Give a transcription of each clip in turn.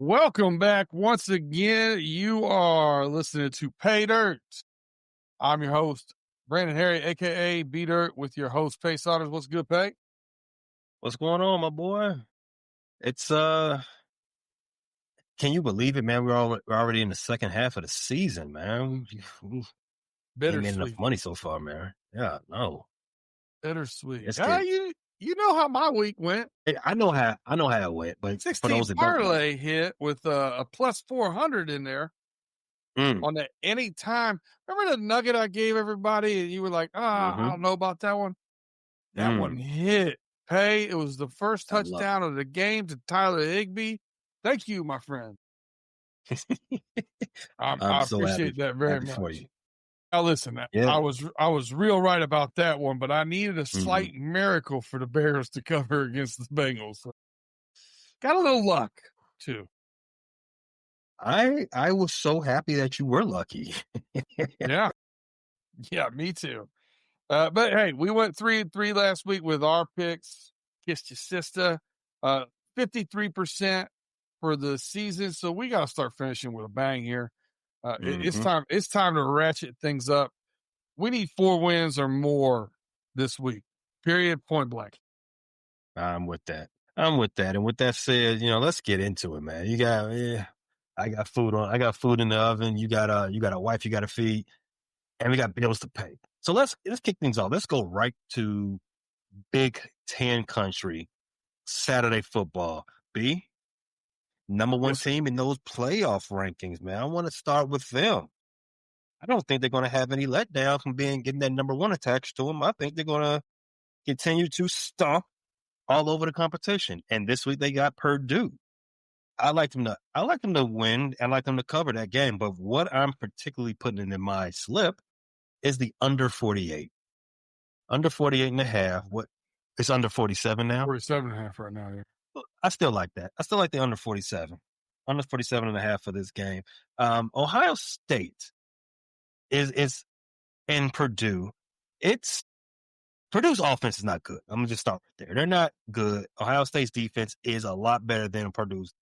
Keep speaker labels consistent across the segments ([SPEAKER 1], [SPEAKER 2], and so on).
[SPEAKER 1] Welcome back once again. You are listening to PayDirt. I'm your host, Brandon Harry, aka BDirt, with your host, Pay Sodders. What's good, Pay?
[SPEAKER 2] What's going on, my boy? It's can you believe it, man? We're already in the second half of the season, man. We ain't made enough
[SPEAKER 1] Bittersweet.
[SPEAKER 2] money so far, man. Yeah, no.
[SPEAKER 1] Bittersweet.
[SPEAKER 2] It's good.
[SPEAKER 1] You know how my week went.
[SPEAKER 2] I know how it went, but for
[SPEAKER 1] 16
[SPEAKER 2] those that don't know,
[SPEAKER 1] parlay hit with a plus 400 in there
[SPEAKER 2] mm,
[SPEAKER 1] on the anytime. Remember the nugget I gave everybody and you were like, I
[SPEAKER 2] mm-hmm,
[SPEAKER 1] don't know about that one? That one
[SPEAKER 2] mm,
[SPEAKER 1] hit. Pay. It was the first
[SPEAKER 2] I love
[SPEAKER 1] touchdown of the game to Tyler Higbee. Thank you, my friend.
[SPEAKER 2] it.
[SPEAKER 1] I
[SPEAKER 2] I'm so
[SPEAKER 1] appreciate that very
[SPEAKER 2] happy for
[SPEAKER 1] much.
[SPEAKER 2] you.
[SPEAKER 1] Now listen,
[SPEAKER 2] Yeah.
[SPEAKER 1] I was real right about that one, but I needed a
[SPEAKER 2] hmm
[SPEAKER 1] slight miracle for the Bears to cover against the Bengals. So got a little luck too.
[SPEAKER 2] I was so happy that you were lucky.
[SPEAKER 1] Yeah. Yeah, me too. But hey, we went 3-3 last week with our picks. Kissed your sister. 53% for the season. So we gotta start finishing with a bang here. It's
[SPEAKER 2] hmm
[SPEAKER 1] time. It's time to ratchet things up. We need 4 wins or more this week. Period. Point blank.
[SPEAKER 2] I'm with that. I'm with that. And with that said, let's get into it, man. I got food on. I got food in the oven. You got a wife you got to feed, and we got bills to pay. So let's kick things off. Let's go right to Big Ten country, Saturday football. B, number one
[SPEAKER 1] Yes, sir.
[SPEAKER 2] team in those playoff rankings, man. I want to start with them. I don't think they're going to have any letdown from getting that number one attached to them. I think they're going to continue to stomp all over the competition. And this week they got Purdue. I like them to win. I like them to cover that game. But what I'm particularly putting in my slip is the under 48. Under 48 and a half. What it's under 47 now.
[SPEAKER 1] 47.5 right now. Yeah.
[SPEAKER 2] I still like that. I still like the under 47. Under 47 and a half for this game. Ohio State is in Purdue. Purdue's offense is not good. I'm gonna just start right there. They're not good. Ohio State's defense is a lot better than Purdue's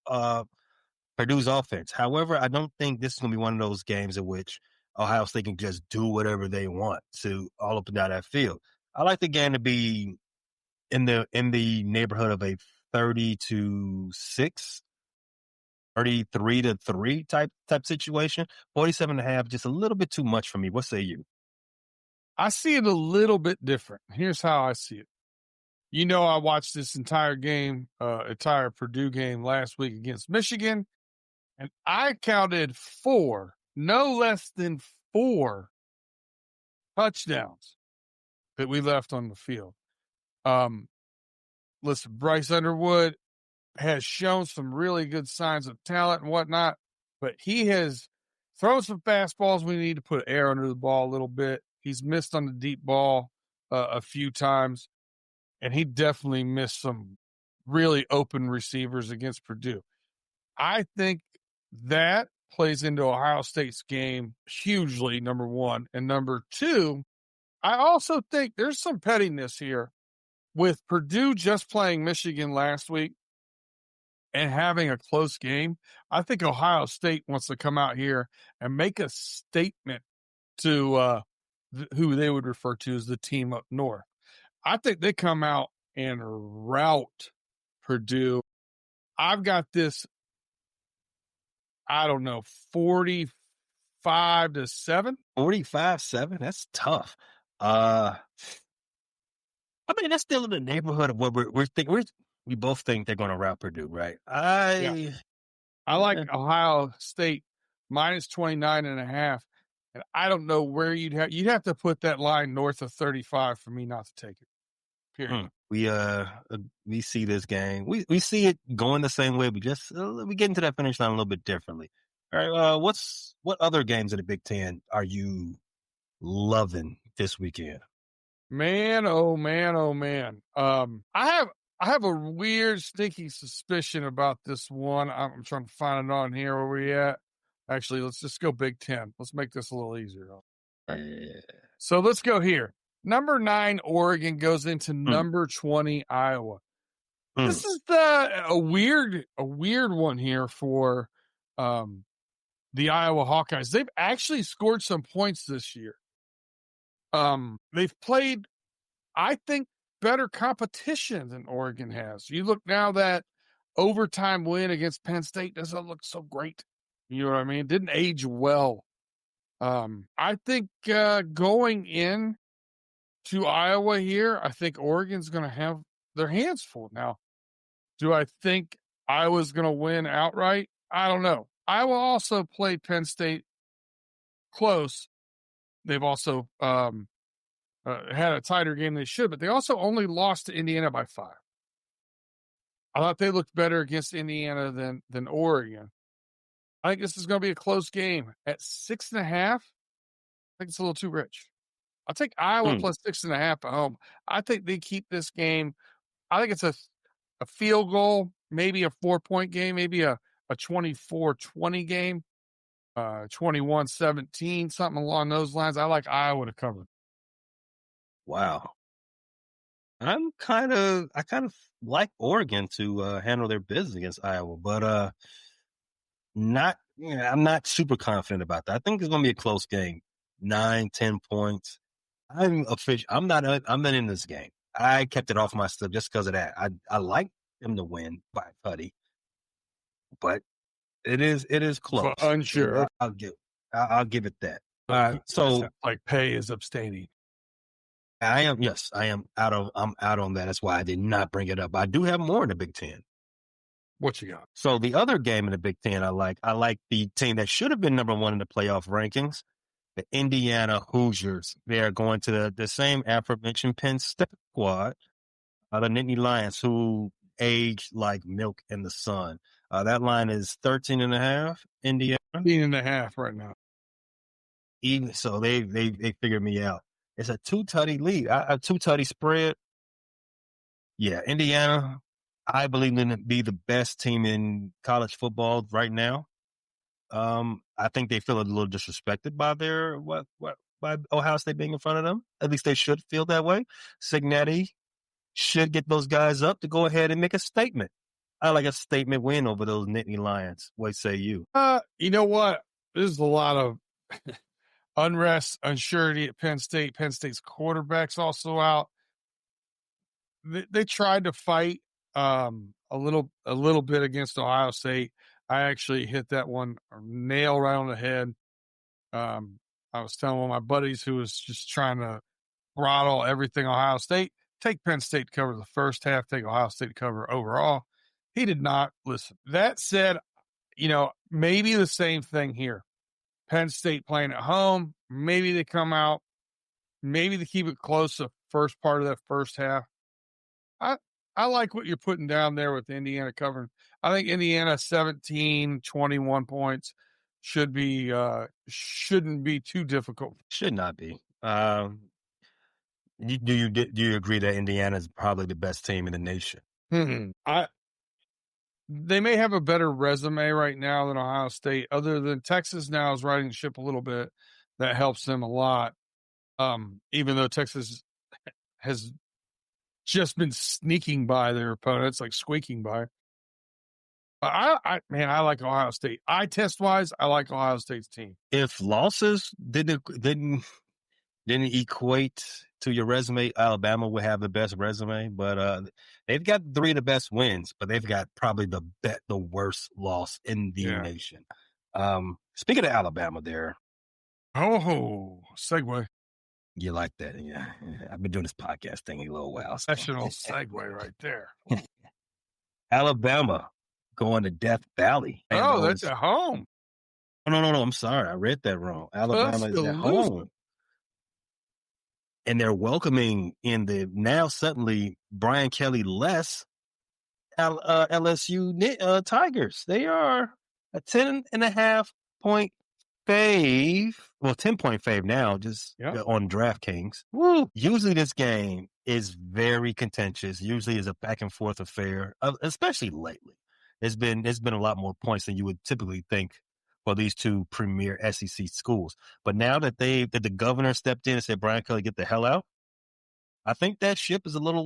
[SPEAKER 2] offense. However, I don't think this is going to be one of those games in which Ohio State can just do whatever they want to all up and down that field. I like the game to be in the neighborhood of a 30-6, 33-3 type situation. 47.5, just a little bit too much for me. What say you?
[SPEAKER 1] I see it a little bit different. Here's how I see it. You know, I watched this entire Purdue game last week against Michigan, and I counted 4, no less than 4 touchdowns that we left on the field. Listen, Bryce Underwood has shown some really good signs of talent and whatnot, but he has thrown some fastballs. We need to put air under the ball a little bit. He's missed on the deep ball a few times, and he definitely missed some really open receivers against Purdue. I think that plays into Ohio State's game hugely, number one. And number two, I also think there's some pettiness here with Purdue just playing Michigan last week and having a close game. I think Ohio State wants to come out here and make a statement to who they would refer to as the team up north. I think they come out and rout Purdue. I've got this, I don't know, 45-7.
[SPEAKER 2] 45-7? That's tough. I mean, that's still in the neighborhood of what we're thinking. We both think they're going to rout Purdue, right?
[SPEAKER 1] Yeah. I like Ohio State minus 29.5. And I don't know where you'd have to put that line north of 35 for me not to take it. Period.
[SPEAKER 2] We see this game. We see it going the same way. We get into that finish line a little bit differently. All right. What other games in the Big Ten are you loving this weekend?
[SPEAKER 1] Man, oh man, oh man. I have a weird sneaky suspicion about this one. I'm trying to find it on here where we at. Actually, let's just go Big Ten. Let's make this a little easier. So let's go here. Number 9, Oregon goes into number 20, Iowa. This is a weird one here for the Iowa Hawkeyes. They've actually scored some points this year. They've played, I think, better competition than Oregon has. You look now, that overtime win against Penn State doesn't look so great. You know what I mean? It didn't age well. I think going in to Iowa here, I think Oregon's going to have their hands full. Now, do I think Iowa's going to win outright? I don't know. Iowa also played Penn State close. They've also had a tighter game than they should, but they also only lost to Indiana by 5. I thought they looked better against Indiana than Oregon. I think this is going to be a close game at 6.5. I think it's a little too rich. I'll take Iowa plus 6.5 at home. I think they keep this game. I think it's a field goal, maybe a 4-point game, maybe a 24-20 game, 21-17, something along those lines. I like Iowa to cover.
[SPEAKER 2] Wow. I kind of like Oregon to handle their business against Iowa, but I'm not super confident about that. I think it's going to be a close game, 9-10 points. I'm not in this game. I kept it off my slip just because of that. I like them to win by a putty, but it is close.
[SPEAKER 1] But unsure.
[SPEAKER 2] I'll give it that. So
[SPEAKER 1] like Pay is abstaining.
[SPEAKER 2] I am out on that. That's why I did not bring it up. I do have more in the Big Ten.
[SPEAKER 1] What you got?
[SPEAKER 2] So the other game in the Big Ten, I like the team that should have been number 1 in the playoff rankings, the Indiana Hoosiers. They are going to the same aforementioned Penn State squad, the Nittany Lions, who age like milk in the sun. That line is 13.5. Indiana
[SPEAKER 1] 13.5 right now.
[SPEAKER 2] Even so, they figured me out. It's a 2-tutty lead, a 2-tutty spread. Yeah, Indiana, I believe them to be the best team in college football right now. I think they feel a little disrespected by by Ohio State being in front of them. At least they should feel that way. Cignetti should get those guys up to go ahead and make a statement. I like a statement win over those Nittany Lions. What say you?
[SPEAKER 1] You know what? There's a lot of unrest, unsurety at Penn State. Penn State's quarterback's also out. They tried to fight a little bit against Ohio State. I actually hit that one nail right on the head. I was telling one of my buddies who was just trying to throttle everything Ohio State, take Penn State to cover the first half, take Ohio State to cover overall. He did not listen. That said, maybe the same thing here. Penn State playing at home. Maybe they come out. Maybe they keep it close the first part of that first half. I like what you're putting down there with Indiana covering. I think Indiana 17, 21 points shouldn't be too difficult.
[SPEAKER 2] Should not be. Do you agree that Indiana is probably the best team in the nation?
[SPEAKER 1] They may have a better resume right now than Ohio State, other than Texas now is riding the ship a little bit. That helps them a lot. Even though Texas has just been sneaking by their opponents, like squeaking by. I like Ohio State. Eye test wise, I like Ohio State's team.
[SPEAKER 2] If losses didn't equate to your resume, Alabama would have the best resume, but they've got 3 of the best wins, but they've got probably the worst loss in the nation. Speaking of Alabama there.
[SPEAKER 1] Oh, segue.
[SPEAKER 2] You like that? Yeah. I've been doing this podcast thing a little while.
[SPEAKER 1] Professional segue right there.
[SPEAKER 2] Alabama going to Death Valley.
[SPEAKER 1] Oh, that's at home.
[SPEAKER 2] No. I'm sorry. I read that wrong. Alabama is at home. And they're welcoming in the now suddenly Brian Kelly-less LSU Tigers. They are a 10.5 point fave. Well, 10-point fave now, just on DraftKings. Woo! Usually this game is very contentious. Usually is a back and forth affair, especially lately. There's been a lot more points than you would typically think for these two premier SEC schools. But now that the governor stepped in and said, Brian Kelly, get the hell out, I think that ship is a little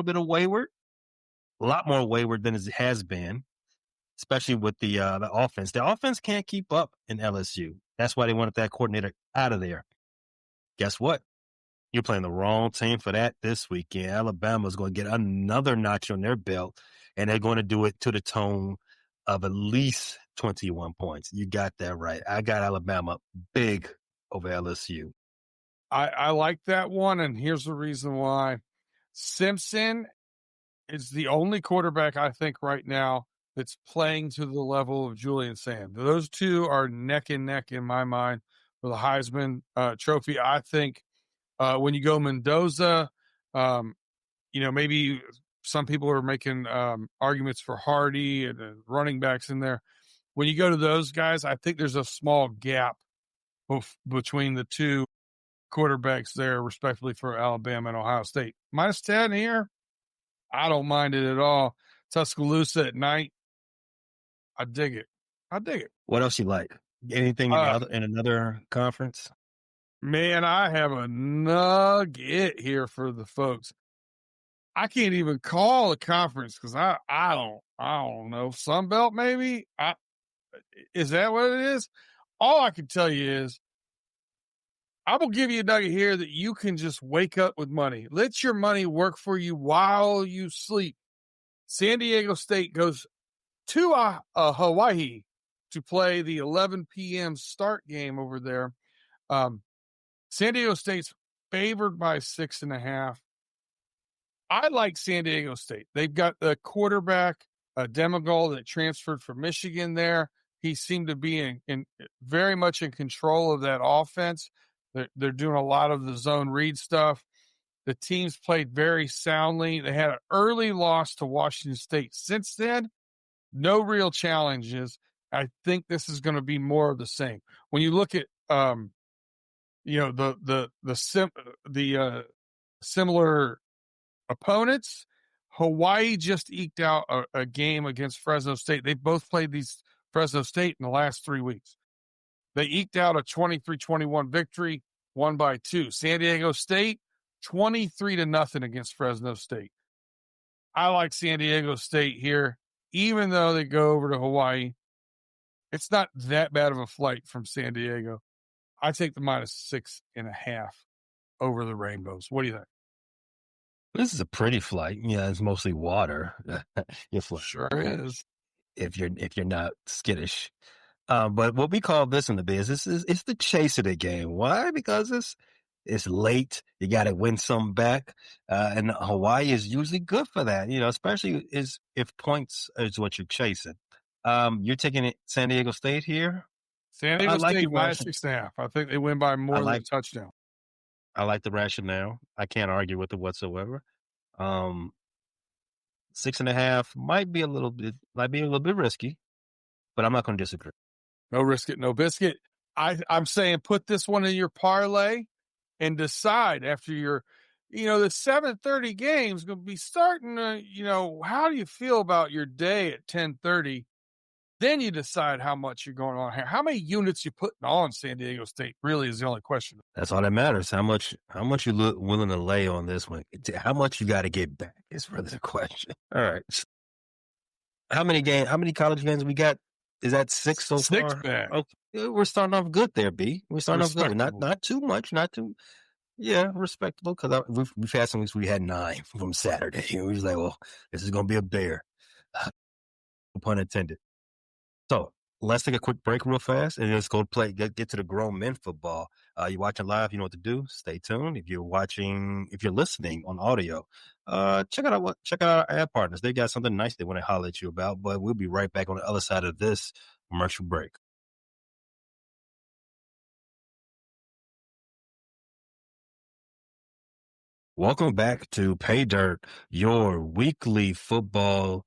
[SPEAKER 2] bit of wayward. a lot more wayward than it has been, especially with the offense. The offense can't keep up in LSU. That's why they wanted that coordinator out of there. Guess what? You're playing the wrong team for that this weekend. Alabama's going to get another notch on their belt, and they're going to do it to the tone of at least 21 points. You got that right. I got Alabama big over LSU.
[SPEAKER 1] I like that one, and here's the reason why. Simpson is the only quarterback I think right now that's playing to the level of Julian Sand. Those two are neck and neck in my mind for the Heisman Trophy. I think when you go Mendoza, maybe some people are making arguments for Hardy and running backs in there. When you go to those guys, I think there's a small gap between the two quarterbacks there, respectively, for Alabama and Ohio State. -10 here, I don't mind it at all. Tuscaloosa at night, I dig it.
[SPEAKER 2] What else you like? Anything in another conference?
[SPEAKER 1] Man, I have a nugget here for the folks. I can't even call a conference because I don't know. Sunbelt maybe? Is that what it is? All I can tell you is I will give you a nugget here that you can just wake up with money. Let your money work for you while you sleep. San Diego State goes to Hawaii to play the 11 p.m. start game over there. San Diego State's favored by 6.5. I like San Diego State. They've got the quarterback, Demigol, that transferred from Michigan there. He seemed to be in very much in control of that offense. They're doing a lot of the zone read stuff. The teams played very soundly. They had an early loss to Washington State. Since then, no real challenges. I think this is going to be more of the same. When you look at similar opponents, Hawaii just eked out a game against Fresno State. They both played these Fresno State in the last 3 weeks. They eked out a 23-21 victory, won by 2. San Diego State, 23-0 against Fresno State. I like San Diego State here, even though they go over to Hawaii. It's not that bad of a flight from San Diego. I take the -6.5 over the Rainbows. What do you think?
[SPEAKER 2] This is a pretty flight. Yeah, it's mostly water. Your flight
[SPEAKER 1] Sure is.
[SPEAKER 2] if you're not skittish. But what we call this in the business is it's the chase of the game. Why? Because it's late. You got to win some back, and Hawaii is usually good for that. Especially if points is what you're chasing. You're taking it San Diego State here.
[SPEAKER 1] San Diego State -6.5. I think they win by more than a touchdown.
[SPEAKER 2] I like the rationale. I can't argue with it whatsoever. 6.5 might be a little bit risky, but I'm not going to disagree.
[SPEAKER 1] No risk it, no biscuit. I'm saying put this one in your parlay and decide after the 7:30 game is going to be starting. How do you feel about your day at 10:30? Then you decide how much you're going on here. How many units you putting on San Diego State really is the only question.
[SPEAKER 2] That's all that matters. How much you willing to lay on this one? How much you got to get back is really the question. All right. How many college games we got? Is that 6 so far?
[SPEAKER 1] 6 back.
[SPEAKER 2] Okay. We're starting off good there, B. We're starting off good. Not too much. Not too. Yeah, respectable. Because we've had some weeks we had 9 from Saturday. And we was like, well, this is going to be a bear. Pun intended. So let's take a quick break real fast and let's go get to the grown men football. You're watching live, you know what to do. Stay tuned. If you're listening on audio, check out our ad partners. They got something nice they want to holler at you about, but we'll be right back on the other side of this commercial break. Welcome back to PayDirt, your weekly football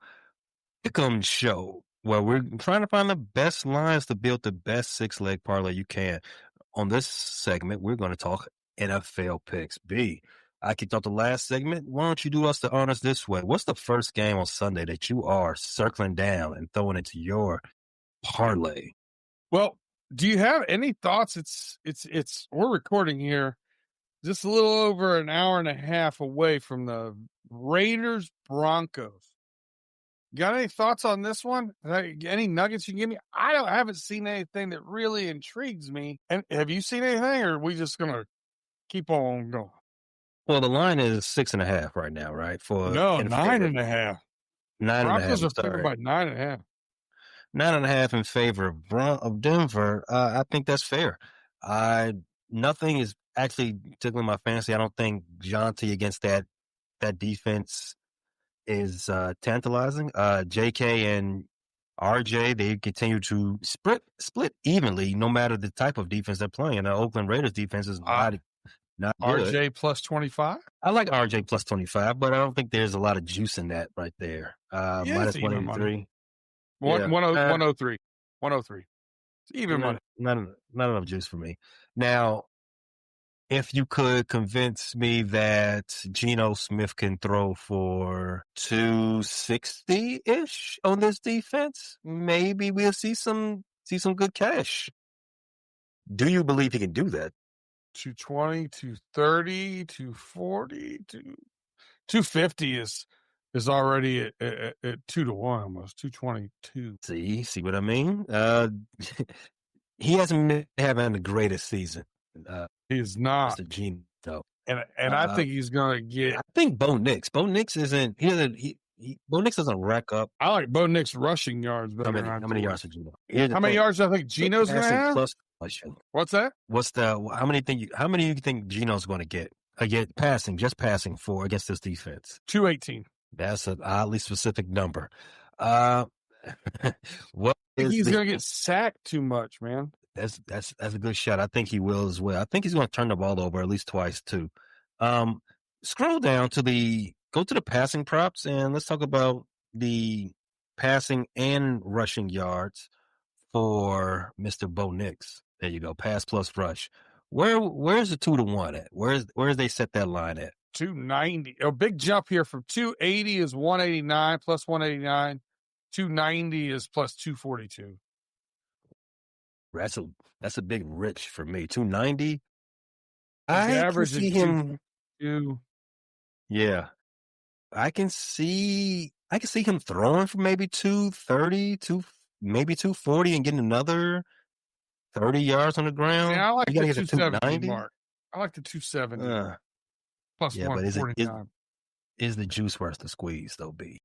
[SPEAKER 2] pick'em show, where we're trying to find the best lines to build the best 6-leg parlay you can. On this segment, we're going to talk NFL picks. B, I kicked off the last segment. Why don't you do us the honors this way? What's the first game on Sunday that you are circling down and throwing into your parlay?
[SPEAKER 1] Well, do you have any thoughts? It's we're recording here just a little over an hour and a half away from the Raiders Broncos. Got any thoughts on this one? Any nuggets you can give me? I haven't seen anything that really intrigues me. And have you seen anything, or are we just gonna keep on going?
[SPEAKER 2] Well, the line is 6.5 right now, right?
[SPEAKER 1] No,
[SPEAKER 2] In favor.
[SPEAKER 1] 9.5.
[SPEAKER 2] 9.5.
[SPEAKER 1] Broncos
[SPEAKER 2] I'm
[SPEAKER 1] are favored
[SPEAKER 2] sorry.
[SPEAKER 1] by 9.5.
[SPEAKER 2] 9.5 in favor of Denver. I think that's fair. Nothing is actually tickling my fancy. I don't think Jonte against that defense is tantalizing. JK and RJ, they continue to split evenly, no matter the type of defense they're playing. The Oakland Raiders defense is not good.
[SPEAKER 1] RJ plus 25.
[SPEAKER 2] I like RJ plus 25, but I don't think there's a lot of juice in that right there.
[SPEAKER 1] Yeah, it's
[SPEAKER 2] Minus
[SPEAKER 1] even money.
[SPEAKER 2] 183. Yeah.
[SPEAKER 1] 103. 103. It's even money.
[SPEAKER 2] Not enough juice for me. Now, if you could convince me that Geno Smith can throw for 260-ish on this defense, maybe we'll see some good cash. Do you believe he can do that?
[SPEAKER 1] 220, 230, 240, 250 is already at 2-1 almost. 222.
[SPEAKER 2] See what I mean? He hasn't been having the greatest season.
[SPEAKER 1] He's not.
[SPEAKER 2] Mr. Geno.
[SPEAKER 1] And I think he's gonna get.
[SPEAKER 2] I think Bo Nix. Bo Nix isn't. Bo Nix doesn't rack up.
[SPEAKER 1] I like Bo Nix rushing yards better.
[SPEAKER 2] How many yards did Geno?
[SPEAKER 1] How many yards do I think Geno's gonna have?
[SPEAKER 2] Plus,
[SPEAKER 1] what's that?
[SPEAKER 2] How many do you think Geno's going to get? Just passing for against this defense.
[SPEAKER 1] 218.
[SPEAKER 2] That's an oddly specific number. What
[SPEAKER 1] he's going to get sacked too much, man.
[SPEAKER 2] That's a good shot. I think he will as well. I think he's going to turn the ball over at least twice too. Scroll down to the passing props and let's talk about the passing and rushing yards for Mr. Bo Nix. There you go. Pass plus rush. Where's the 2-1 at? Where's they set that line at?
[SPEAKER 1] 290. A big jump here from 280 is 189 plus 189. 290 is plus 242.
[SPEAKER 2] That's a big rich for me. 290.
[SPEAKER 1] I can see him.
[SPEAKER 2] Yeah, I can see him throwing for maybe 230, maybe 240, and getting another 30 yards on the ground.
[SPEAKER 1] Yeah, I like the 270 mark. I like the 270 plus 149.
[SPEAKER 2] Is the juice worth the squeeze though, B?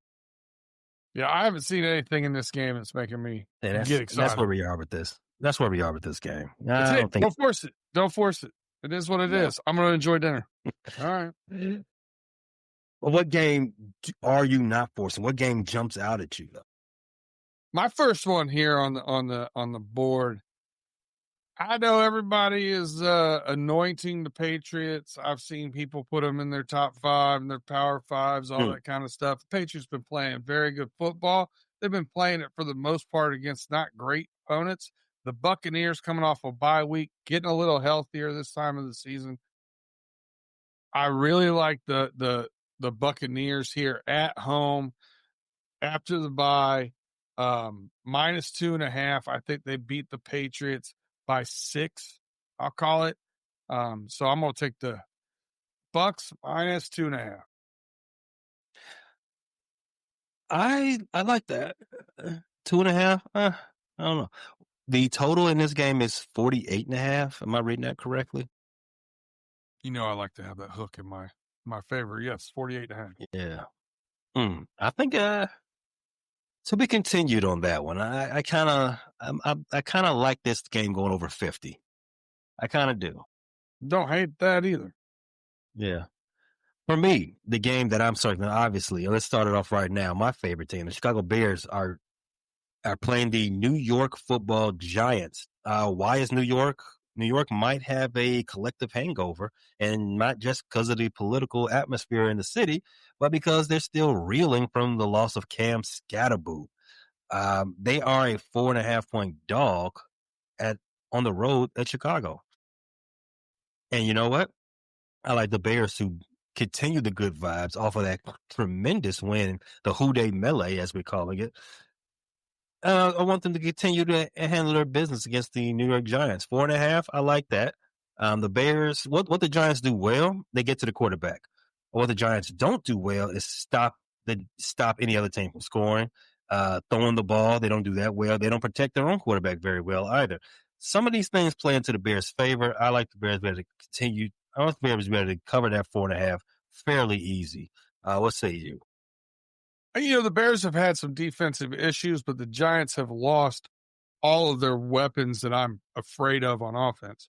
[SPEAKER 1] Yeah, I haven't seen anything in this game that's making me get excited.
[SPEAKER 2] That's where we are with this. That's where we are with this game.
[SPEAKER 1] Don't force it. Don't force it. It is what it is. I'm going to enjoy dinner. All right.
[SPEAKER 2] Well, what game are you not forcing? What game jumps out at you though?
[SPEAKER 1] My first one here on the board. I know everybody is anointing the Patriots. I've seen people put them in their top 5 and their power 5s, all that kind of stuff. The Patriots been playing very good football. They've been playing it for the most part against not great opponents. The Buccaneers coming off a bye week, getting a little healthier this time of the season. I really like the Buccaneers here at home after the bye. Minus 2.5. I think they beat the Patriots by 6, I'll call it. So I'm going to take the Bucks minus 2.5.
[SPEAKER 2] I like that. 2.5. I don't know. The total in this game is 48.5. Am I reading that correctly?
[SPEAKER 1] You know, I like to have that hook in my favor. Yes, 48.5.
[SPEAKER 2] Yeah. I think to be continued on that one. I kind of like this game going over 50. I kind of do.
[SPEAKER 1] Don't hate that either.
[SPEAKER 2] Yeah. For me, the game that I'm certain, obviously, let's start it off right now. My favorite team, the Chicago Bears, are playing the New York Football Giants. Why is New York? New York might have a collective hangover, and not just because of the political atmosphere in the city, but because they're still reeling from the loss of Cam Scatterboo. They are a 4.5-point dog on the road at Chicago. And you know what? I like the Bears to continue the good vibes off of that tremendous win, the Houday Melee, as we're calling it. I want them to continue to handle their business against the New York Giants. 4.5, I like that. The Bears, what the Giants do well, they get to the quarterback. What the Giants don't do well is stop that stop any other team from scoring. Throwing the ball, they don't do that well. They don't protect their own quarterback very well either. Some of these things play into the Bears' favor. I like the Bears better to continue. I want the Bears better to cover that 4.5 fairly easy. What say you?
[SPEAKER 1] The Bears have had some defensive issues, but the Giants have lost all of their weapons that I'm afraid of on offense.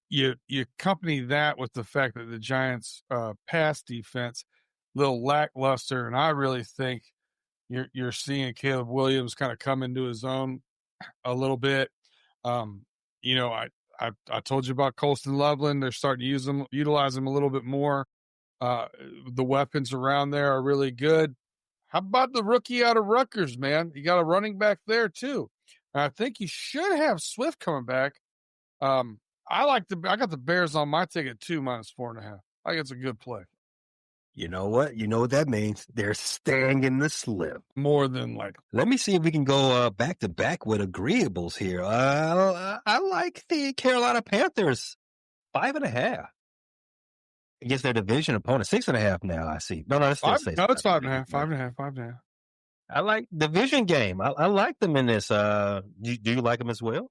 [SPEAKER 1] You accompany that with the fact that the Giants' pass defense little lackluster, and I really think you're seeing Caleb Williams kind of come into his own a little bit. I told you about Colston Loveland. They're starting to utilize him a little bit more. The weapons around there are really good. How about the rookie out of Rutgers, man? You got a running back there too. And I think you should have Swift coming back. I got the Bears on my ticket too, -4.5. I think it's a good play.
[SPEAKER 2] You know what? You know what that means? They're staying in the slip.
[SPEAKER 1] More than likely.
[SPEAKER 2] Let me see if we can go back to back with agreeables here. I like the Carolina Panthers 5.5 against their division opponent. 6.5 now. I see. No,
[SPEAKER 1] it's 5.5. 5.5. 5.5.
[SPEAKER 2] I like division game. I like them in this. Do you like them as well?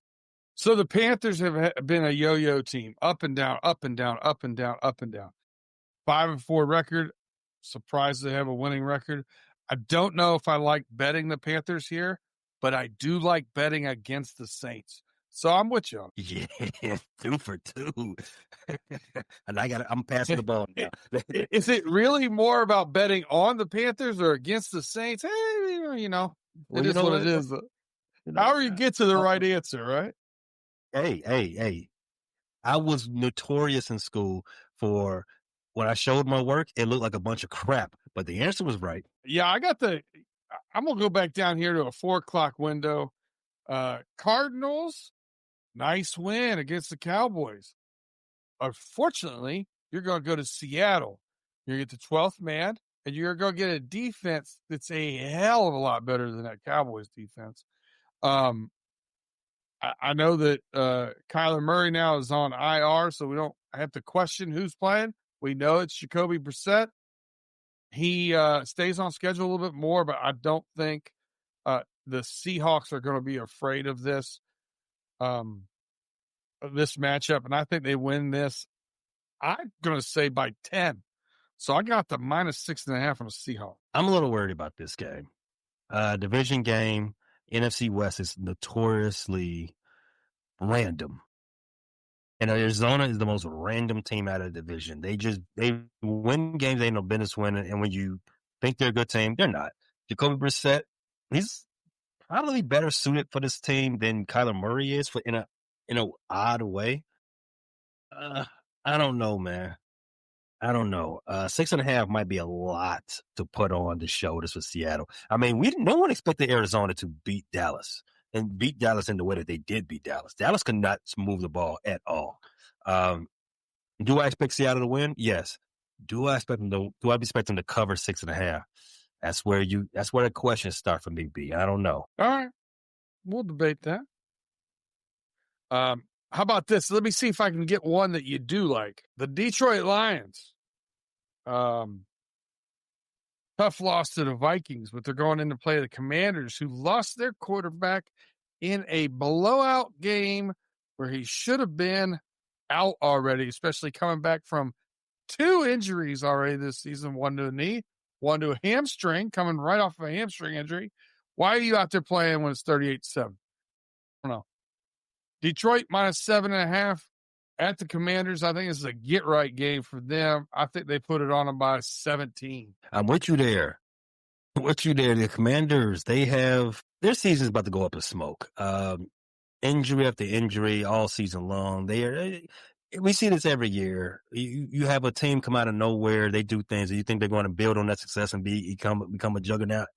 [SPEAKER 1] So the Panthers have been a yo-yo team, up and down, up and down, up and down, up and down. 5-4 record. Surprised they have a winning record. I don't know if I like betting the Panthers here, but I do like betting against the Saints. So I'm with you.
[SPEAKER 2] Yeah, 2 for 2. And I'm passing the ball now.
[SPEAKER 1] Is it really more about betting on the Panthers or against the Saints? Hey, it is what it is. However you get to the right answer, right?
[SPEAKER 2] Hey. I was notorious in school for when I showed my work, it looked like a bunch of crap, but the answer was right.
[SPEAKER 1] Yeah, I'm going to go back down here to a 4:00 window. Cardinals, nice win against the Cowboys. Unfortunately, you're going to go to Seattle. You're going to get the 12th man, and you're going to get a defense that's a hell of a lot better than that Cowboys defense. I know that Kyler Murray now is on IR, so we don't have to question who's playing. We know it's Jacoby Brissett. He stays on schedule a little bit more, but I don't think the Seahawks are going to be afraid of this matchup, and I think they win this. I'm going to say by 10. So I got the -6.5 on the Seahawks.
[SPEAKER 2] I'm a little worried about this game. Division game, NFC West is notoriously random. And Arizona is the most random team out of the division. They win games they ain't no business winning, and when you think they're a good team, they're not. Jacoby Brissett, he's probably better suited for this team than Kyler Murray is in a odd way. I don't know, man. I don't know. 6.5 might be a lot to put on the shoulders for Seattle. I mean, no one expected Arizona to beat Dallas. And beat Dallas in the way that they did beat Dallas. Dallas could not move the ball at all. Do I expect Seattle to win? Yes. Do I expect them to cover 6.5? That's where the questions start for me, B. I don't know.
[SPEAKER 1] All right. We'll debate that. How about this? Let me see if I can get one that you do like. The Detroit Lions. Tough loss to the Vikings, but they're going in to play the Commanders, who lost their quarterback in a blowout game where he should have been out already, especially coming back from 2 injuries already this season, one to a knee, one to a hamstring, coming right off of a hamstring injury. Why are you out there playing when it's 38-7? I don't know. Detroit -7.5 at the Commanders. I think it's a get-right game for them. I think they put it on them by 17.
[SPEAKER 2] I'm with you there. The Commanders, their season's about to go up in smoke. Injury after injury all season long. We see this every year. You have a team come out of nowhere. They do things, and you think they're going to build on that success and become a juggernaut,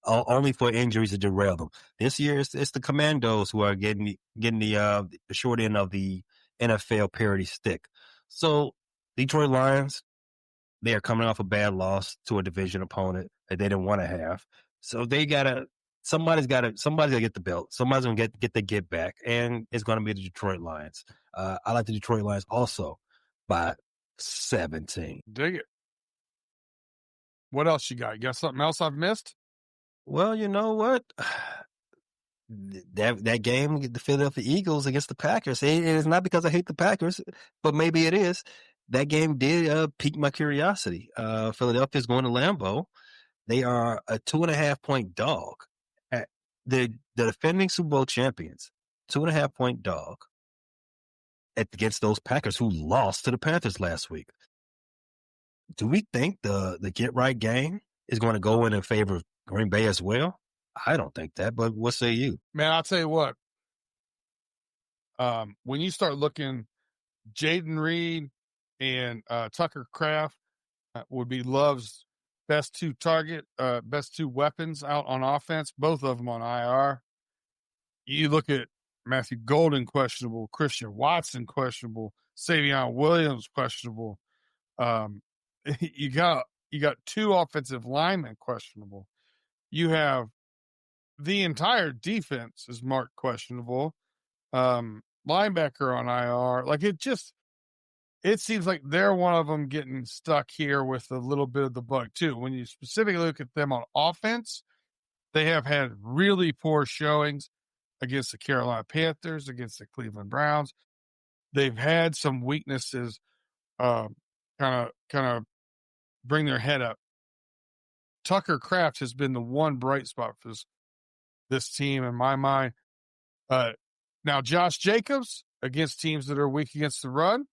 [SPEAKER 2] only for injuries to derail them. This year, it's the Commandos who are getting the short end of the NFL parity stick. So, Detroit Lions, they are coming off a bad loss to a division opponent that they didn't want to have. So somebody's got to get the belt. Somebody's going to get the get back, and it's going to be the Detroit Lions. I like the Detroit Lions also by 17.
[SPEAKER 1] Dig it. What else you got? You got something else I've missed?
[SPEAKER 2] Well, you know what? That game, the Philadelphia Eagles against the Packers. It's not because I hate the Packers, but maybe it is. That game did pique my curiosity. Philadelphia's going to Lambeau. They are a 2.5-point dog. The defending Super Bowl champions, 2.5-point dog against those Packers who lost to the Panthers last week. Do we think the get right game is going to go in favor of Green Bay as well? I don't think that, but what say you?
[SPEAKER 1] Man, I'll tell you what. When you start looking, Jaden Reed and Tucker Kraft would be Love's best two weapons out on offense, both of them on IR. You look at Matthew Golden, questionable, Christian Watson, questionable, Savion Williams, questionable. You got two offensive linemen questionable. You have the entire defense is marked questionable. Linebacker on IR. Like it seems like they're one of them getting stuck here with a little bit of the bug too. When you specifically look at them on offense, they have had really poor showings against the Carolina Panthers, against the Cleveland Browns. They've had some weaknesses, kind of bring their head up. Tucker Kraft has been the one bright spot for this team in my mind. Now Josh Jacobs against teams that are weak against the run,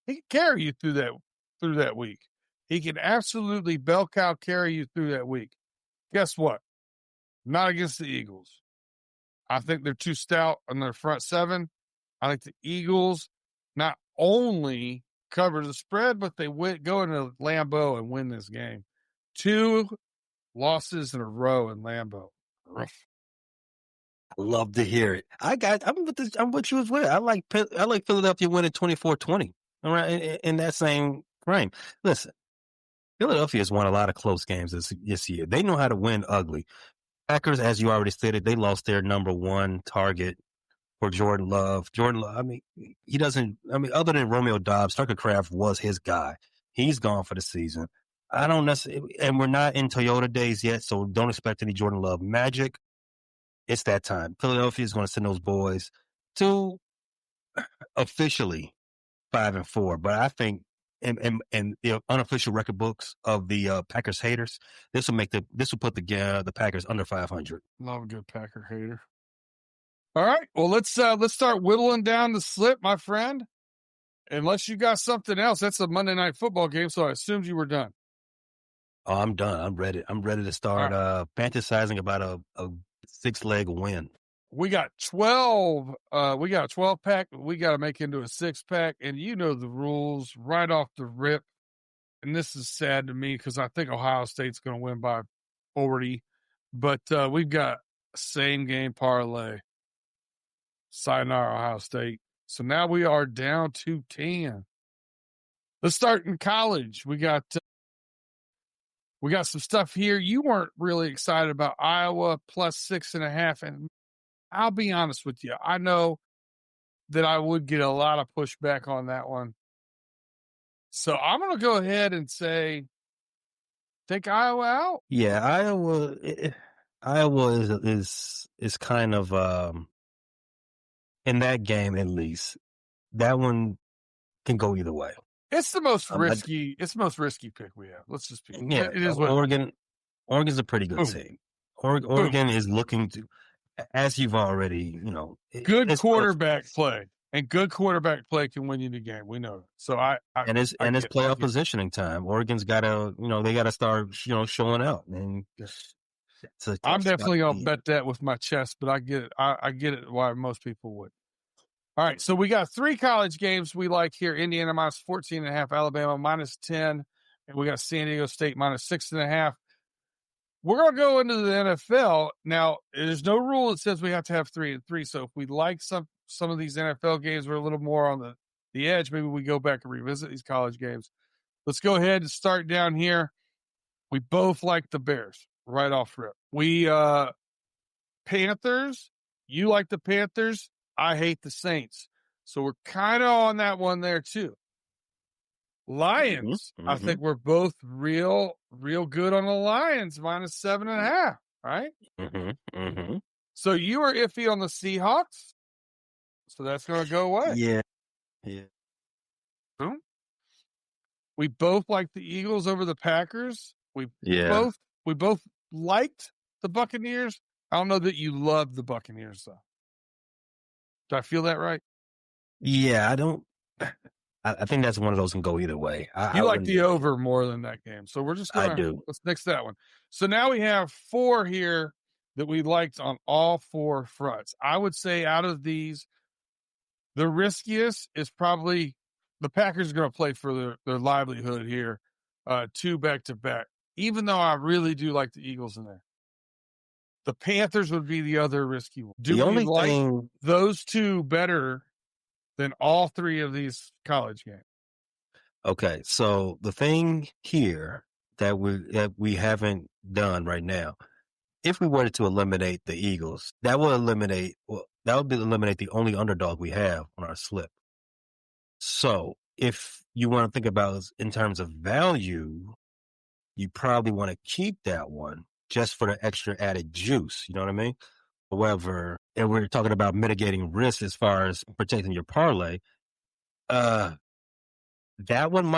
[SPEAKER 1] he can carry you through that week. He can absolutely bell cow carry you through that week. Guess what? Not against the Eagles. I think they're too stout on their front seven. I think the Eagles not only cover the spread, but they go into Lambeau and win this game. 2 losses in a row in Lambeau. Rough.
[SPEAKER 2] I love to hear it. I'm with you as well. I like Philadelphia winning 24-20. All right, in that same frame. Listen, Philadelphia has won a lot of close games this year. They know how to win ugly. Packers, as you already stated, they lost their number one target for Jordan Love. Jordan Love, other than Romeo Doubs, Tucker Kraft was his guy. He's gone for the season. I don't necessarily, and we're not in Toyota days yet, so don't expect any Jordan Love magic. It's that time. Philadelphia is going to send those boys to officially 5-4, but I think in the unofficial record books of the Packers haters, this will put the Packers under 500.
[SPEAKER 1] Love a good Packer hater. All right, well let's start whittling down the slip, my friend. Unless you got something else, that's a Monday Night Football game, so I assumed you were done.
[SPEAKER 2] Oh, I'm done. I'm ready. I'm ready to start fantasizing about a 6-leg win.
[SPEAKER 1] We got 12. We got a 12-pack. We got to make into a 6-pack, and you know the rules right off the rip. And this is sad to me because I think Ohio State's going to win by 40. But we've got same game parlay. Sayonara, Ohio State. So now we are down to 10. Let's start in college. We got some stuff here. You weren't really excited about Iowa plus 6.5, and I'll be honest with you. I know that I would get a lot of pushback on that one. So I'm going to go ahead and say, take Iowa out.
[SPEAKER 2] Yeah, Iowa is kind of in that game at least. That one can go either way.
[SPEAKER 1] It's the most risky. It's the most risky pick we have. Let's just be.
[SPEAKER 2] Yeah,
[SPEAKER 1] it is
[SPEAKER 2] Oregon's a pretty good team. Oregon is looking to, as you've already,
[SPEAKER 1] good quarterback play, and good quarterback play can win you the game. We know that. So
[SPEAKER 2] it's playoff positioning time. Oregon's got to, they got to start, showing out. And
[SPEAKER 1] I'm definitely gonna bet that with my chest, but I get it. I get it why most people would. All right, so we got 3 college games we like here. Indiana minus 14.5, Alabama minus 10, and we got San Diego State minus 6.5. We're going to go into the NFL. Now, there's no rule that says we have to have 3 and 3, so if we like some of these NFL games, we're a little more on the edge. Maybe we go back and revisit these college games. Let's go ahead and start down here. We both like the Bears right off rip. We Panthers, you like the Panthers. I hate the Saints. So we're kind of on that one there too. Lions, I think we're both real real good on the Lions, minus 7.5, right? So you are iffy on the Seahawks. So that's going to go away.
[SPEAKER 2] Yeah.
[SPEAKER 1] We both like the Eagles over the Packers. We
[SPEAKER 2] Yeah.
[SPEAKER 1] both liked the Buccaneers. I don't know that you love the Buccaneers, though. Do I feel that right?
[SPEAKER 2] Yeah, I don't. I think that's one of those can go either way.
[SPEAKER 1] You like the over more than that game. So we're just going to, let's nix that one. So now we have 4 here that we liked on all 4 fronts. I would say out of these, the riskiest is probably the Packers are going to play for their livelihood here, 2 back-to-back, even though I really do like the Eagles in there. The Panthers would be the other risky one. Do we like those 2 better than all 3 of these college games?
[SPEAKER 2] Okay, so the thing here that we haven't done right now, if we were to eliminate the Eagles, that would eliminate the only underdog we have on our slip. So if you want to think about in terms of value, you probably want to keep that one just for the extra added juice. You know what I mean? However, and we're talking about mitigating risk as far as protecting your parlay. That one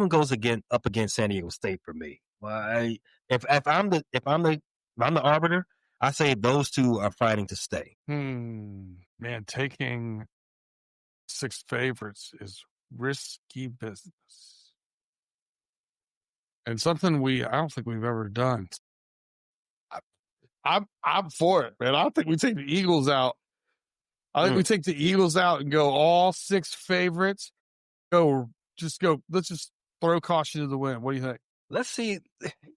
[SPEAKER 2] goes up against San Diego State for me. Well, if I'm the arbiter, I say those 2 are fighting to stay.
[SPEAKER 1] Man, taking 6 favorites is risky business. And something I don't think we've ever done. I'm for it, man. I don't think we take the Eagles out. I think we take the Eagles out and go all 6 favorites. Let's just throw caution to the wind. What do you think?
[SPEAKER 2] Let's see.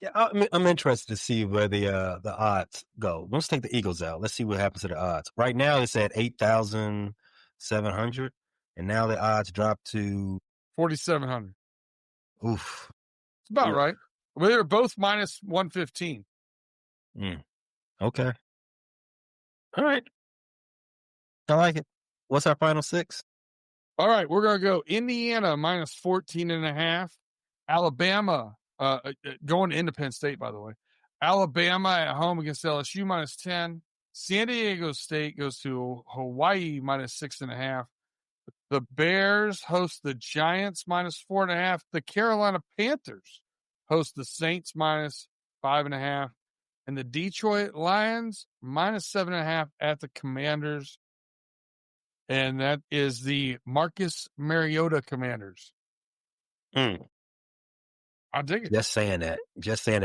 [SPEAKER 2] Yeah, I'm interested to see where the odds go. Let's take the Eagles out. Let's see what happens to the odds. Right now it's at 8,700, and now the odds drop to
[SPEAKER 1] 4,700.
[SPEAKER 2] Oof,
[SPEAKER 1] it's about right. Well, they're both minus 115.
[SPEAKER 2] Okay. All right. I like it. What's our final 6?
[SPEAKER 1] All right, we're going to go Indiana minus 14.5. Alabama, going to Independence State, by the way. Alabama at home against LSU minus 10. San Diego State goes to Hawaii minus 6.5. The Bears host the Giants minus 4.5. The Carolina Panthers host the Saints minus 5.5. And the Detroit Lions minus 7.5 at the Commanders. And that is the Marcus Mariota Commanders. I dig it.
[SPEAKER 2] Just saying that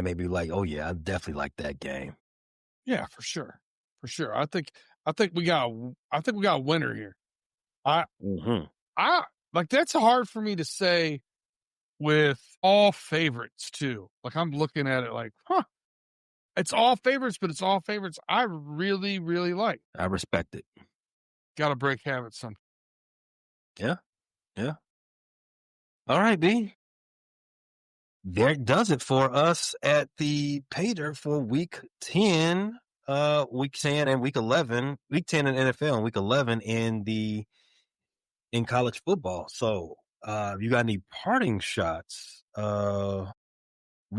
[SPEAKER 2] made me like, oh yeah, I definitely like that game.
[SPEAKER 1] Yeah, for sure. I think we got a winner here. I like, that's hard for me to say with all favorites too. Like, I'm looking at it like, it's all favorites, but it's all favorites I really, really like.
[SPEAKER 2] I respect it.
[SPEAKER 1] Got to break habits, son.
[SPEAKER 2] Yeah. All right, B. That does it for us at the PayDirt for week 10, week 10 and week 11, week 10 in NFL and week 11 in college football. So, you got any parting shots? We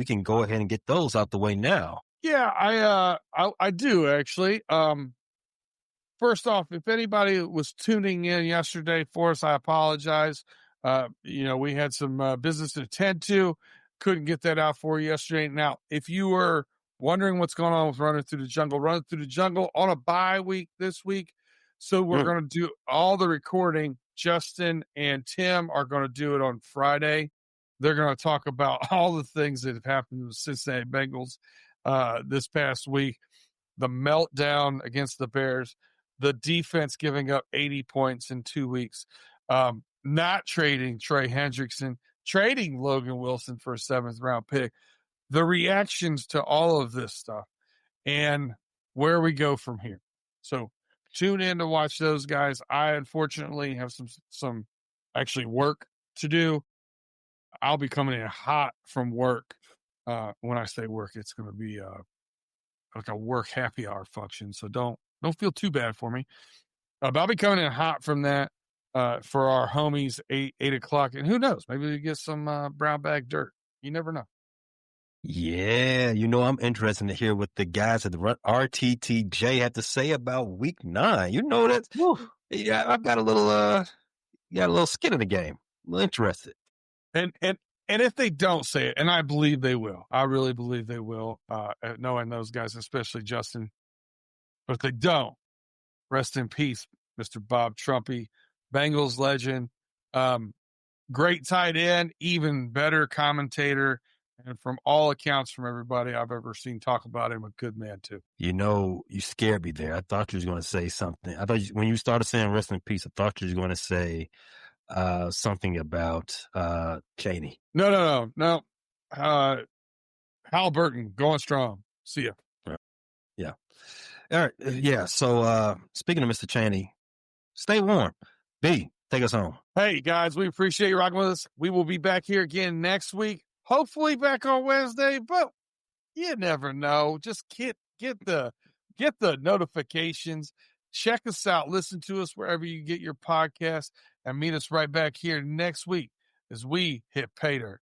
[SPEAKER 2] can go ahead and get those out the way now.
[SPEAKER 1] Yeah, I do actually. First off, if anybody was tuning in yesterday for us, I apologize. We had some business to attend to. Couldn't get that out for you yesterday. Now, if you were wondering what's going on with Running Through the Jungle on a bye week this week. So we're going to do all the recording. Justin and Tim are going to do it on Friday. They're going to talk about all the things that have happened to the Cincinnati Bengals this past week. The meltdown against the Bears. The defense giving up 80 points in 2 weeks, not trading Trey Hendrickson, trading Logan Wilson for a 7th round pick, the reactions to all of this stuff, and where we go from here. So tune in to watch those guys. I unfortunately have some actually work to do. I'll be coming in hot from work. When I say work, it's going to be like a work happy hour function. So don't feel too bad for me. But I'll be coming in hot from that for our homies, 8 o'clock. And who knows, maybe we get some brown bag dirt. You never know.
[SPEAKER 2] Yeah, I'm interested to hear what the guys at the RTTJ have to say about Week 9. Yeah, I've got a little skin in the game. I'm interested.
[SPEAKER 1] And if they don't say it, and I believe they will, I really believe they will, knowing those guys, especially Justin. But if they don't, rest in peace, Mr. Bob Trumpy, Bengals legend, great tight end, even better commentator, and from all accounts from everybody I've ever seen talk about him, a good man too.
[SPEAKER 2] You scared me there. I thought you was going to say something. I thought when you started saying rest in peace, I thought you was going to say something about Cheney.
[SPEAKER 1] No. Halliburton going strong. See ya.
[SPEAKER 2] Yeah. All right. Yeah. So speaking of Mr. Cheney, stay warm. B, take us home.
[SPEAKER 1] Hey guys, we appreciate you rocking with us. We will be back here again next week. Hopefully back on Wednesday, but you never know. Just get the notifications. Check us out. Listen to us wherever you get your podcast, and meet us right back here next week as we hit PayDirt.